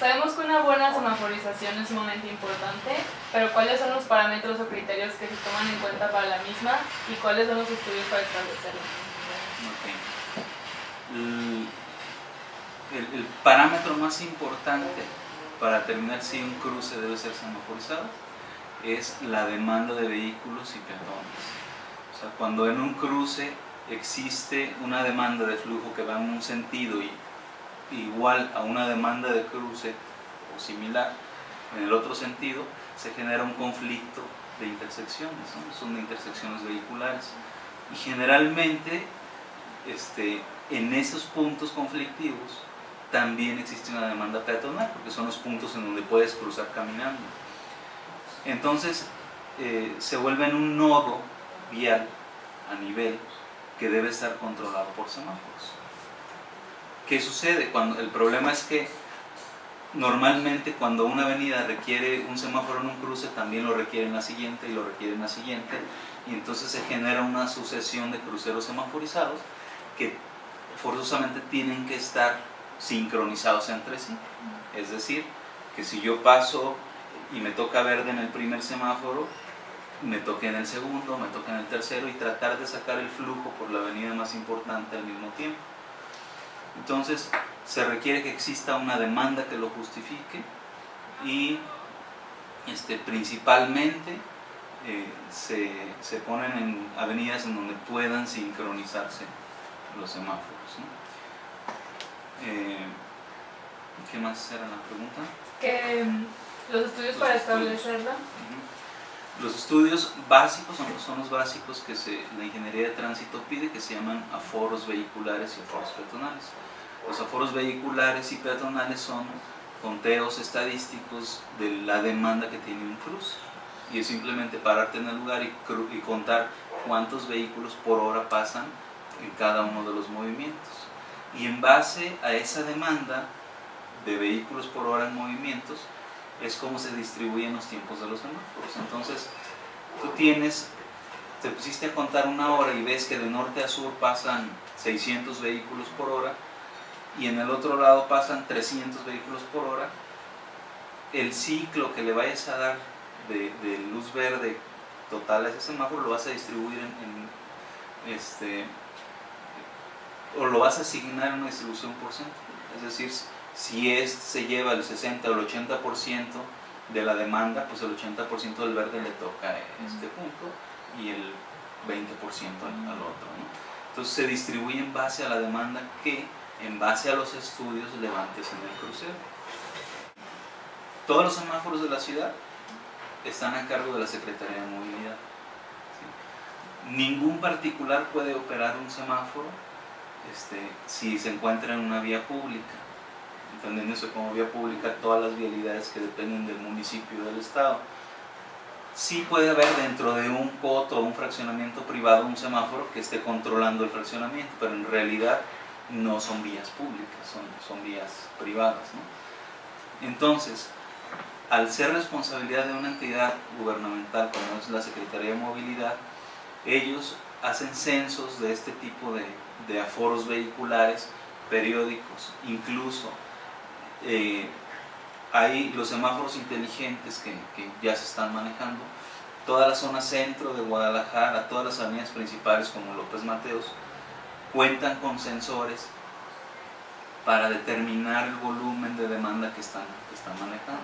Sabemos que una buena semaforización es sumamente importante, pero ¿cuáles son los parámetros o criterios que se toman en cuenta para la misma y cuáles son los estudios para establecerla? El parámetro más importante para determinar si un cruce debe ser semaforizado es la demanda de vehículos y peatones. O sea, cuando en un cruce existe una demanda de flujo que va en un sentido y igual a una demanda de cruce o similar en el otro sentido, se genera un conflicto de intersecciones, ¿no? Son intersecciones vehiculares y generalmente en esos puntos conflictivos también existe una demanda peatonal porque son los puntos en donde puedes cruzar caminando. Entonces se vuelve en un nodo vial a nivel que debe estar controlado por semáforos. ¿Qué sucede? El problema es que normalmente cuando una avenida requiere un semáforo en un cruce, también lo requiere en la siguiente y lo requiere en la siguiente, y entonces se genera una sucesión de cruceros semaforizados que forzosamente tienen que estar sincronizados entre sí. Es decir, que si yo paso y me toca verde en el primer semáforo, me toque en el segundo, me toque en el tercero, y tratar de sacar el flujo por la avenida más importante al mismo tiempo. Entonces se requiere que exista una demanda que lo justifique y principalmente se ponen en avenidas en donde puedan sincronizarse los semáforos, ¿no? ¿Qué más era la pregunta? Que los estudios para establecerla. Los estudios básicos son los básicos que la ingeniería de tránsito pide, que se llaman aforos vehiculares y aforos peatonales. Los aforos vehiculares y peatonales son conteos estadísticos de la demanda que tiene un cruce, y es simplemente pararte en el lugar y contar cuántos vehículos por hora pasan en cada uno de los movimientos, y en base a esa demanda de vehículos por hora en movimientos es como se distribuyen los tiempos de los semáforos. Entonces tú te pusiste a contar una hora y ves que de norte a sur pasan 600 vehículos por hora y en el otro lado pasan 300 vehículos por hora. El ciclo que le vayas a dar de luz verde total a ese semáforo lo vas a distribuir o lo vas a asignar en una distribución porcentual. Es decir, si se lleva el 60 o el 80% de la demanda, pues el 80% del verde le toca a este punto y el 20% al otro, ¿no? Entonces se distribuye en base a la demanda que, en base a los estudios, levantes en el crucero. Todos los semáforos de la ciudad están a cargo de la Secretaría de Movilidad, ¿sí? Ningún particular puede operar un semáforo si se encuentra en una vía pública, entendiéndose como vía pública todas las vialidades que dependen del municipio o del estado. Sí puede haber dentro de un coto o un fraccionamiento privado un semáforo que esté controlando el fraccionamiento, pero en realidad no son vías públicas, son vías privadas, ¿no? Entonces, al ser responsabilidad de una entidad gubernamental como es la Secretaría de Movilidad, ellos hacen censos de este tipo de aforos vehiculares periódicos. Incluso hay los semáforos inteligentes que ya se están manejando. Toda la zona centro de Guadalajara, todas las avenidas principales como López Mateos, cuentan con sensores para determinar el volumen de demanda que están manejando.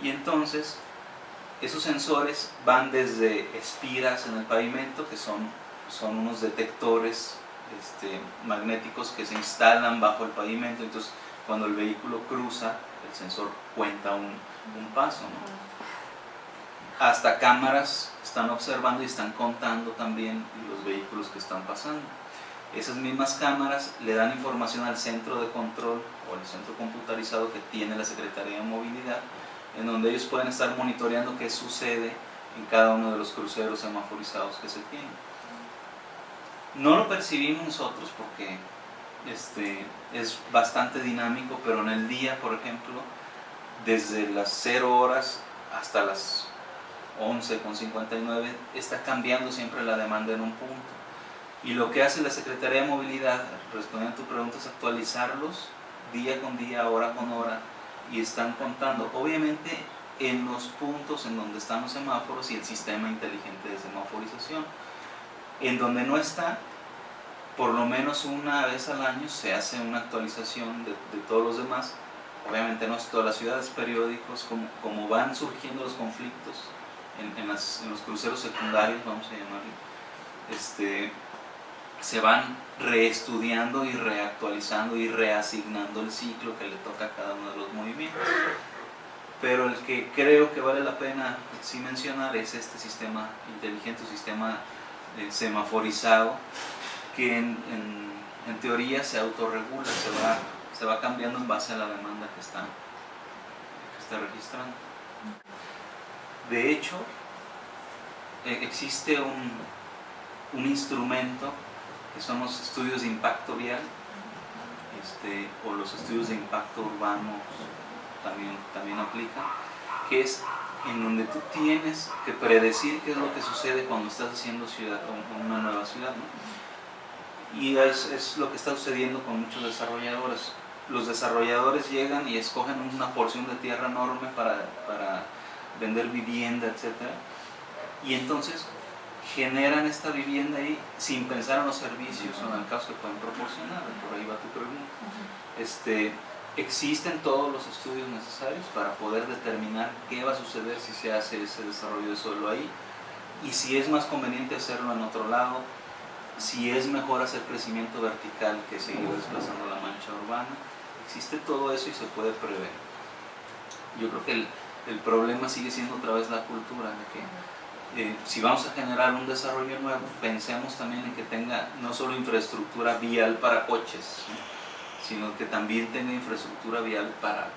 Y entonces esos sensores van desde espiras en el pavimento, que son unos detectores magnéticos que se instalan bajo el pavimento. Entonces cuando el vehículo cruza, el sensor cuenta un paso, ¿no? Hasta cámaras están observando y están contando también los vehículos que están pasando. Esas mismas cámaras le dan información al centro de control o al centro computarizado que tiene la Secretaría de Movilidad, en donde ellos pueden estar monitoreando qué sucede en cada uno de los cruceros semaforizados que se tienen. No lo percibimos nosotros porque es bastante dinámico, pero en el día, por ejemplo, desde las 0 horas hasta las 11:59 está cambiando siempre la demanda en un punto. Y lo que hace la Secretaría de Movilidad, respondiendo a tu pregunta, es actualizarlos día con día, hora con hora, y están contando, obviamente en los puntos en donde están los semáforos y el sistema inteligente de semaforización. En donde no está, por lo menos una vez al año se hace una actualización de todos los demás. Obviamente no es todas las ciudades, periódicos, como van surgiendo los conflictos en los cruceros secundarios, vamos a llamarlo, se van reestudiando y reactualizando y reasignando el ciclo que le toca a cada uno de los movimientos. Pero el que creo que vale la pena sí mencionar es este sistema inteligente, sistema semaforizado, que en teoría se autorregula, se va cambiando en base a la demanda que está registrando. De hecho, existe un instrumento que son los estudios de impacto vial, o los estudios de impacto urbano también aplican, que es en donde tú tienes que predecir qué es lo que sucede cuando estás haciendo ciudad o una nueva ciudad, ¿no? Y es lo que está sucediendo con muchos desarrolladores. Los desarrolladores llegan y escogen una porción de tierra enorme para vender vivienda, etc. Y entonces generan esta vivienda ahí sin pensar en los servicios o en el caso que pueden proporcionar. Por ahí va tu pregunta. Existen todos los estudios necesarios para poder determinar qué va a suceder si se hace ese desarrollo de suelo ahí, y si es más conveniente hacerlo en otro lado, si es mejor hacer crecimiento vertical que seguir desplazando la mancha urbana. Existe todo eso y se puede prever. Yo creo que el problema sigue siendo otra vez la cultura, de que si vamos a generar un desarrollo nuevo, pensemos también en que tenga no solo infraestructura vial para coches, ¿no?, sino que también tenga infraestructura vial para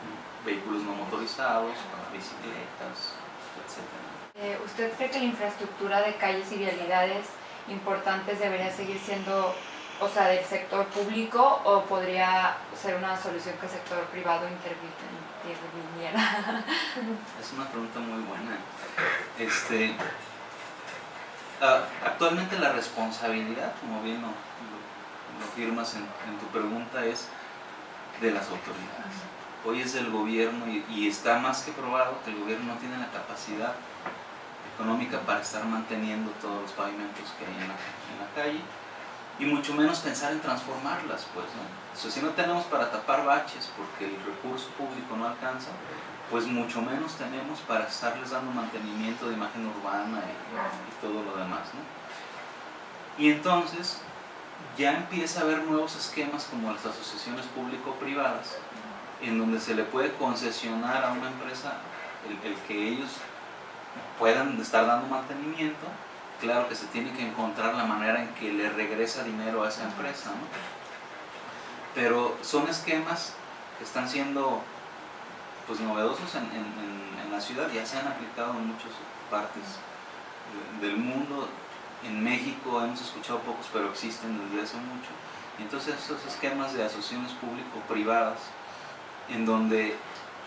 vehículos no motorizados, para bicicletas, etc. ¿Usted cree que la infraestructura de calles y vialidades importantes debería seguir siendo, o sea, del sector público, o podría ser una solución que el sector privado interviniera? Es una pregunta muy buena. Actualmente la responsabilidad, como bien lo firmas en tu pregunta, es de las autoridades. Hoy es del gobierno y está más que probado que el gobierno no tiene la capacidad económica para estar manteniendo todos los pavimentos que hay en la calle, y mucho menos pensar en transformarlas, pues, ¿no? O sea, si no tenemos para tapar baches porque el recurso público no alcanza, pues mucho menos tenemos para estarles dando mantenimiento de imagen urbana y todo lo demás, ¿no? Y entonces ya empieza a haber nuevos esquemas como las asociaciones público-privadas, en donde se le puede concesionar a una empresa el que ellos puedan estar dando mantenimiento. Claro que se tiene que encontrar la manera en que le regresa dinero a esa empresa, ¿no? Pero son esquemas que están siendo, pues, novedosos en la ciudad. Ya se han aplicado en muchas partes del mundo. En México hemos escuchado pocos, pero existen desde hace mucho. Y entonces estos esquemas de asociaciones público-privadas, en donde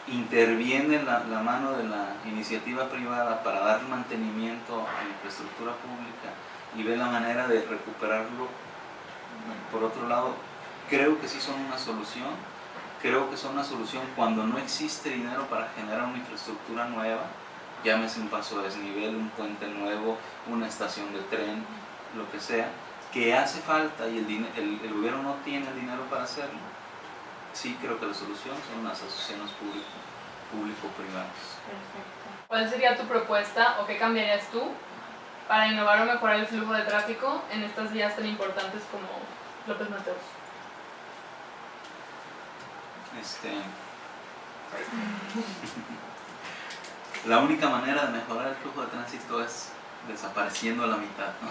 interviene la mano de la iniciativa privada para dar mantenimiento a la infraestructura pública y ver la manera de recuperarlo. Por otro lado, creo que sí son una solución. Creo que son una solución cuando no existe dinero para generar una infraestructura nueva, llámese un paso a desnivel, un puente nuevo, una estación de tren, lo que sea, que hace falta y el gobierno no tiene el dinero para hacerlo. Sí, creo que la solución son las asociaciones público-privadas. Perfecto. ¿Cuál sería tu propuesta o qué cambiarías tú para innovar o mejorar el flujo de tráfico en estas vías tan importantes como López Mateos? La única manera de mejorar el flujo de tránsito es desapareciendo a la mitad, ¿no?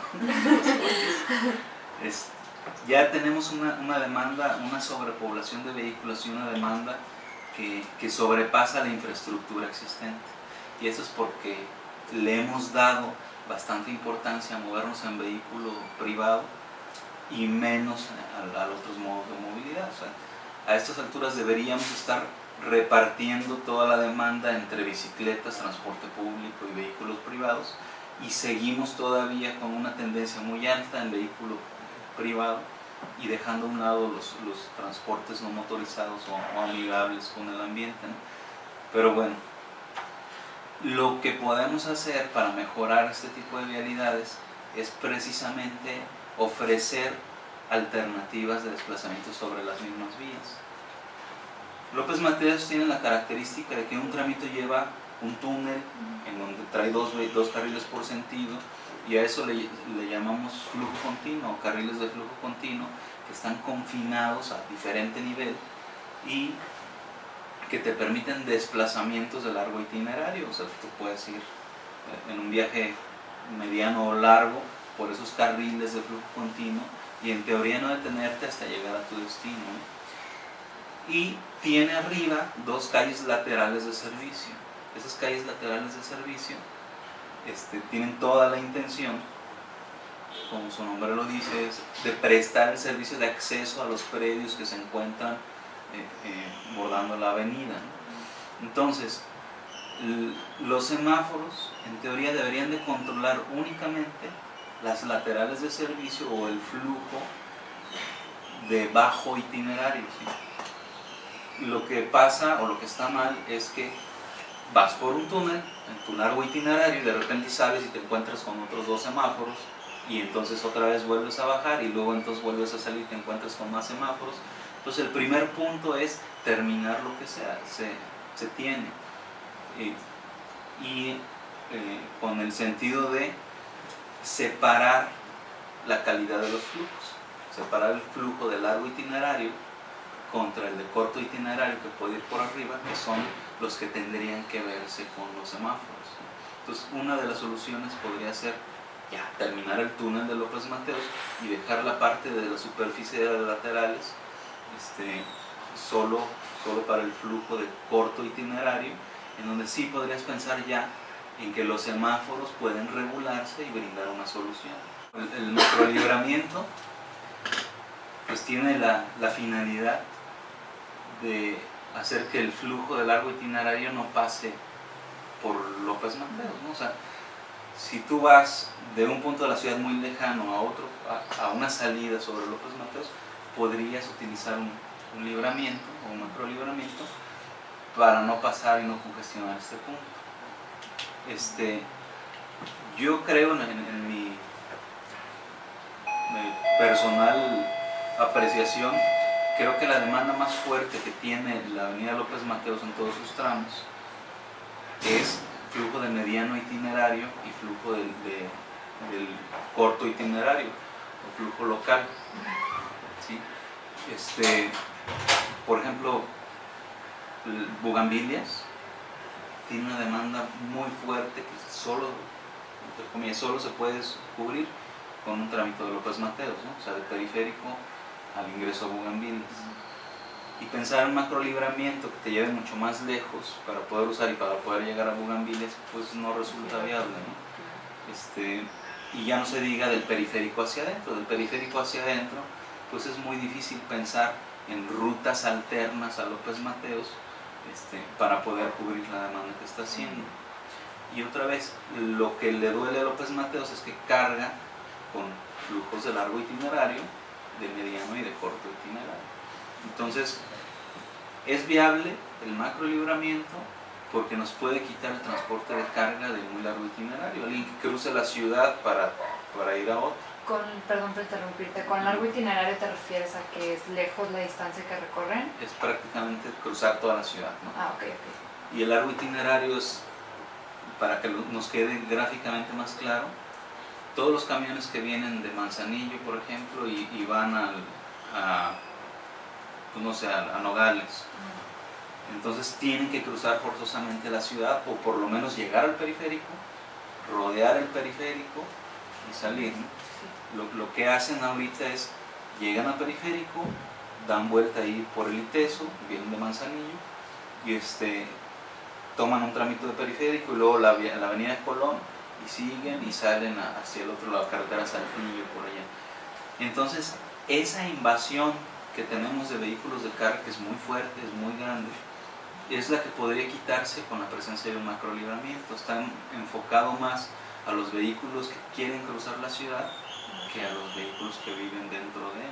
Ya tenemos una demanda, una sobrepoblación de vehículos y una demanda que sobrepasa la infraestructura existente. Y eso es porque le hemos dado bastante importancia a movernos en vehículo privado y menos a otros modos de movilidad. O sea, a estas alturas deberíamos estar repartiendo toda la demanda entre bicicletas, transporte público y vehículos privados, y seguimos todavía con una tendencia muy alta en vehículo privado y dejando a un lado los transportes no motorizados o amigables con el ambiente, ¿no? Pero bueno, lo que podemos hacer para mejorar este tipo de vialidades es precisamente ofrecer alternativas de desplazamiento sobre las mismas vías. López Mateos tiene la característica de que un trámite lleva un túnel en donde trae dos carriles por sentido, y a eso le llamamos flujo continuo, o carriles de flujo continuo, que están confinados a diferente nivel y que te permiten desplazamientos de largo itinerario. O sea, tú puedes ir en un viaje mediano o largo por esos carriles de flujo continuo y en teoría no detenerte hasta llegar a tu destino, ¿no? Y tiene arriba dos calles laterales de servicio. Esas calles laterales de servicio tienen toda la intención, como su nombre lo dice, de prestar el servicio de acceso a los predios que se encuentran bordando la avenida, ¿no? Entonces, los semáforos en teoría deberían de controlar únicamente las laterales de servicio o el flujo de bajo itinerario, ¿sí? Lo que pasa o lo que está mal es que vas por un túnel en tu largo itinerario y de repente sales y te encuentras con otros dos semáforos y entonces otra vez vuelves a bajar y luego entonces vuelves a salir y te encuentras con más semáforos. Entonces el primer punto es terminar lo que se tiene con el sentido de separar la calidad de los flujos, separar el flujo de largo itinerario contra el de corto itinerario que puede ir por arriba, que son los que tendrían que verse con los semáforos. Entonces una de las soluciones podría ser ya terminar el túnel de López Mateos y dejar la parte de la superficie de las laterales solo para el flujo de corto itinerario, en donde sí podrías pensar ya en que los semáforos pueden regularse y brindar una solución. El macrolibramiento pues tiene la finalidad de hacer que el flujo de largo itinerario no pase por López Mateos, ¿no? O sea, si tú vas de un punto de la ciudad muy lejano a otro, a una salida sobre López Mateos, podrías utilizar un libramiento o un macrolibramiento para no pasar y no congestionar este punto. Yo creo en mi personal apreciación, creo que la demanda más fuerte que tiene la avenida López Mateos en todos sus tramos es flujo de mediano itinerario y flujo del corto itinerario o flujo local, ¿sí? Por ejemplo, Bugambilias tiene una demanda muy fuerte que solo, entre comillas, solo se puede cubrir con un trámite de López Mateos, ¿no? O sea, de periférico al ingreso a Bugambilias. Y pensar en macrolibramiento que te lleve mucho más lejos para poder usar y para poder llegar a Bugambilias, pues no resulta viable, ¿no? Y ya no se diga del periférico hacia adentro. Del periférico hacia adentro, pues es muy difícil pensar en rutas alternas a López Mateos para poder cubrir la demanda que está haciendo. Y otra vez, lo que le duele a López Mateos es que carga con flujos de largo itinerario, de mediano y de corto itinerario. Entonces, es viable el macrolibramiento porque nos puede quitar el transporte de carga de muy largo itinerario. Alguien que cruce la ciudad para ir a otro. Perdón por interrumpirte, ¿con largo itinerario te refieres a que es lejos la distancia que recorren? Es prácticamente cruzar toda la ciudad, ¿no? Ah, ok. Y el largo itinerario es, para que nos quede gráficamente más claro, todos los camiones que vienen de Manzanillo, por ejemplo, y van a Nogales, entonces tienen que cruzar forzosamente la ciudad o por lo menos llegar al periférico, rodear el periférico y salir, ¿no? Lo que hacen ahorita es, llegan al periférico, dan vuelta ahí por el ITESO, vienen de Manzanillo y toman un trámite de periférico y luego la avenida de Colón y siguen y salen hacia el otro lado, carretera Saltillo, por allá. Entonces, esa invasión que tenemos de vehículos de carga, que es muy fuerte, es muy grande, es la que podría quitarse con la presencia de un macrolibramiento. Está enfocado más a los vehículos que quieren cruzar la ciudad que a los vehículos que viven dentro de él.